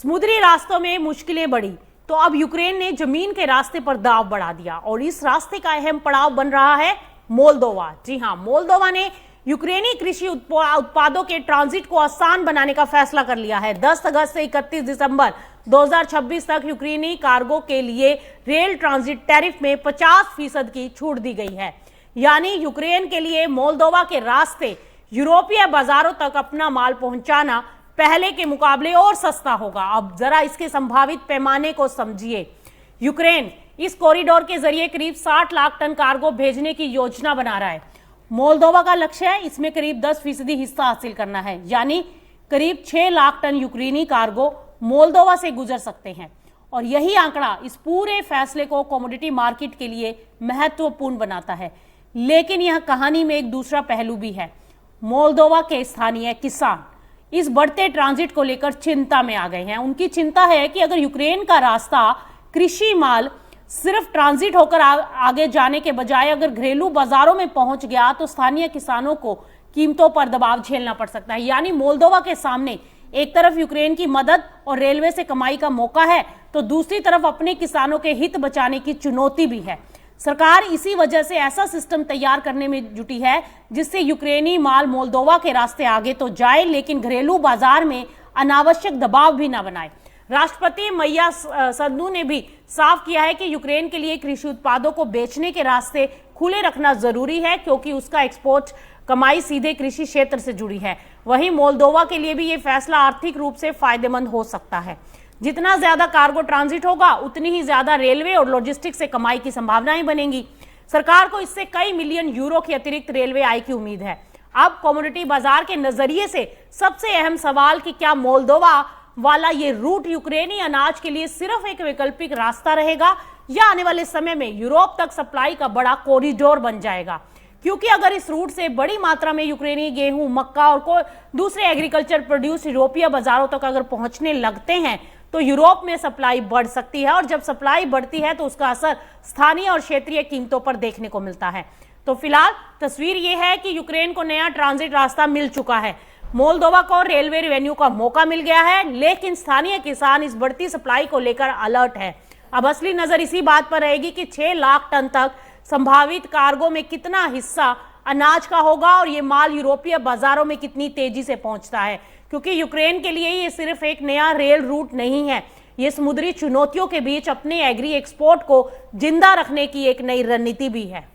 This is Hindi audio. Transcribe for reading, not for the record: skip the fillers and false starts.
समुद्री रास्तों में मुश्किलें बढ़ी तो अब यूक्रेन ने जमीन के रास्ते पर दांव बढ़ा दिया और इस रास्ते का अहम पड़ाव बन रहा है मोल्दोवा। जी हां, मोल्दोवा ने यूक्रेनी कृषि उत्पादों के ट्रांजिट को आसान बनाने का फैसला कर लिया है। 10 अगस्त से 31 दिसंबर 2026 तक यूक्रेनी कार्गो के लिए रेल ट्रांजिट टैरिफ में 50% की छूट दी गई है। यानी यूक्रेन के लिए मोल्दोवा के रास्ते यूरोपीय बाजारों तक अपना माल पहुंचाना पहले के मुकाबले और सस्ता होगा। अब जरा इसके संभावित पैमाने को समझिए। यूक्रेन इस कॉरिडोर के जरिए करीब 60 लाख टन कार्गो भेजने की योजना बना रहा है। मोल्दोवा का लक्ष्य है इसमें करीब 10% हिस्सा हासिल करना है, यानी करीब 6 लाख टन यूक्रेनी कार्गो मोल्दोवा से गुजर सकते हैं। और यही आंकड़ा इस पूरे फैसले को कमोडिटी मार्केट के लिए महत्वपूर्ण बनाता है। लेकिन यह कहानी में एक दूसरा पहलू भी है। मोल्दोवा के स्थानीय किसान इस बढ़ते ट्रांजिट को लेकर चिंता में आ गए हैं। उनकी चिंता है कि अगर यूक्रेन का रास्ता कृषि माल सिर्फ ट्रांजिट होकर आगे जाने के बजाय अगर घरेलू बाजारों में पहुंच गया तो स्थानीय किसानों को कीमतों पर दबाव झेलना पड़ सकता है। यानी मोल्दोवा के सामने एक तरफ यूक्रेन की मदद और रेलवे से कमाई का मौका है तो दूसरी तरफ अपने किसानों के हित बचाने की चुनौती भी है। सरकार इसी वजह से ऐसा सिस्टम तैयार करने में जुटी है जिससे यूक्रेनी माल मोल्दोवा के रास्ते आगे तो जाए लेकिन घरेलू बाजार में अनावश्यक दबाव भी ना बनाए। राष्ट्रपति मैया संधू ने भी साफ किया है कि यूक्रेन के लिए कृषि उत्पादों को बेचने के रास्ते खुले रखना जरूरी है क्योंकि उसका एक्सपोर्ट कमाई सीधे कृषि क्षेत्र से जुड़ी है। वहीं मोल्दोवा के लिए भी ये फैसला आर्थिक रूप से फायदेमंद हो सकता है। जितना ज्यादा कार्गो ट्रांजिट होगा उतनी ही ज्यादा रेलवे और लॉजिस्टिक्स से कमाई की संभावनाएं बनेंगी। सरकार को इससे कई मिलियन यूरो की अतिरिक्त रेलवे आय की उम्मीद है। अब कमोडिटी बाजार के नजरिए से सबसे अहम सवाल कि क्या मोल्दोवा वाला ये रूट यूक्रेनी अनाज के लिए सिर्फ एक वैकल्पिक रास्ता रहेगा या आने वाले समय में यूरोप तक सप्लाई का बड़ा कॉरिडोर बन जाएगा। क्योंकि अगर इस रूट से बड़ी मात्रा में यूक्रेनी गेहूं, मक्का और दूसरे एग्रीकल्चर प्रोड्यूस यूरोपीय बाजारों तक अगर पहुंचने लगते हैं तो यूरोप में सप्लाई बढ़ सकती है और जब सप्लाई बढ़ती है तो उसका असर स्थानीय और क्षेत्रीय कीमतों पर देखने को मिलता है। तो फिलहाल तस्वीर यह है कि यूक्रेन को नया ट्रांजिट रास्ता मिल चुका है, मोल्दोवा को रेलवे रेवेन्यू का मौका मिल गया है, लेकिन स्थानीय किसान इस बढ़ती सप्लाई को लेकर अलर्ट है। अब असली नजर इसी बात पर रहेगी कि 6 लाख टन तक संभावित कार्गो में कितना हिस्सा अनाज का होगा और ये माल यूरोपीय बाजारों में कितनी तेजी से पहुंचता है। क्योंकि यूक्रेन के लिए ये सिर्फ एक नया रेल रूट नहीं है, ये समुद्री चुनौतियों के बीच अपने एग्री एक्सपोर्ट को जिंदा रखने की एक नई रणनीति भी है।